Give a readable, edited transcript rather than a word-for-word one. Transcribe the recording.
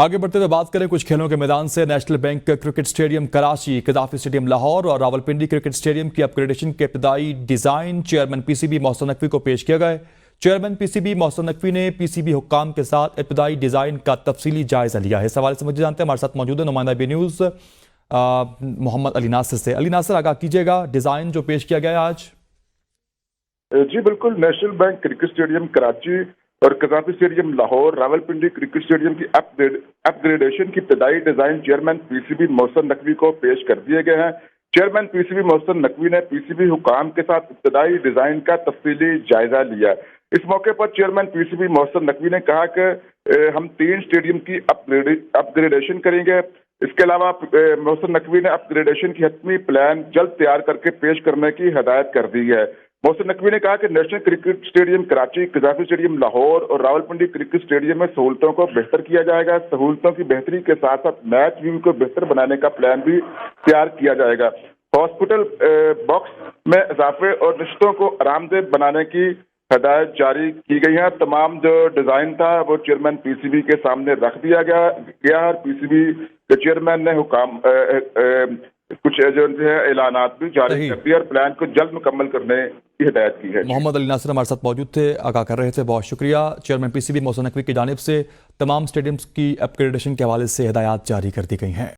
आगे बढ़ते हुए बात करें कुछ खेलों के मैदान से। National Bank cricket stadium Karachi, कदाफी stadium Lahore और रावलपिंडी क्रिकेट स्टेडियम की अपग्रेडेशन के इब्तदाई design chairman PCB Mohsin Naqvi को पेश किया गया। चेयरमैन पीसीबी मोहसिन नकवी ने पीसीबी हुक्काम के साथ इब्तदाई डिजाइन का तफसीली जायजा लिया है। इस हवाले से मुझे जानते हैं, हमारे साथ मौजूद है नुमाइंदा बी न्यूज़ मोहम्मद अली नासिर से। अली नासिर, आगाह कीजिएगा, डिजाइन जो पेश किया गया है आज। जी बिल्कुल, National Bank cricket stadium Karachi और Qaddafi stadium Lahore, Rawalpindi cricket stadium की अपग्रेडेशन की इब्तदाई design chairman PCB Mohsin Naqvi को पेश कर दिए गए हैं। चेयरमैन पीसीबी मोहसिन नकवी ने पीसीबी हुकाम के साथ इब्तदाई डिजाइन का तफसीली जायजा लिया। इस मौके पर चेयरमैन पीसीबी मोहसिन नकवी ने कहा कि हम 3 स्टेडियम की अपग्रेडेशन करेंगे। इसके अलावा मोहसिन नकवी ने अपग्रेडेशन की हतमी प्लान जल्द तैयार करके पेश करने की हदायत कर दी है। मोहसिन नकवी ने कहा कि national cricket stadium Karachi, कदाफी stadium Lahore और रावलपिंडी क्रिकेट स्टेडियम में सहूलतों को बेहतर किया जाएगा। सहूलतों की बेहतरी के साथ साथ मैच व्यू को बेहतर बनाने का प्लान भी तैयार किया जाएगा। हॉस्पिटल बॉक्स में इजाफे और नशस्तों को आरामदेह बनाने की हदायत जारी की गई है। तमाम जो डिजाइन था वो चेयरमैन पीसीबी के सामने रख दिया गया है। पीसीबी के चेयरमैन ने हुकाम कुछ जो है ऐलानात भी जारी कर दिए और प्लान को जल्द मुकम्मल करने की हिदायत की है। मोहम्मद अली नासिर हमारे साथ मौजूद थे, आगाह कर रहे थे, बहुत शुक्रिया। चेयरमैन पीसीबी मोहसिन नकवी की जानिब से तमाम स्टेडियम्स की अपग्रेडेशन के हवाले से हिदायत जारी कर दी गई हैं।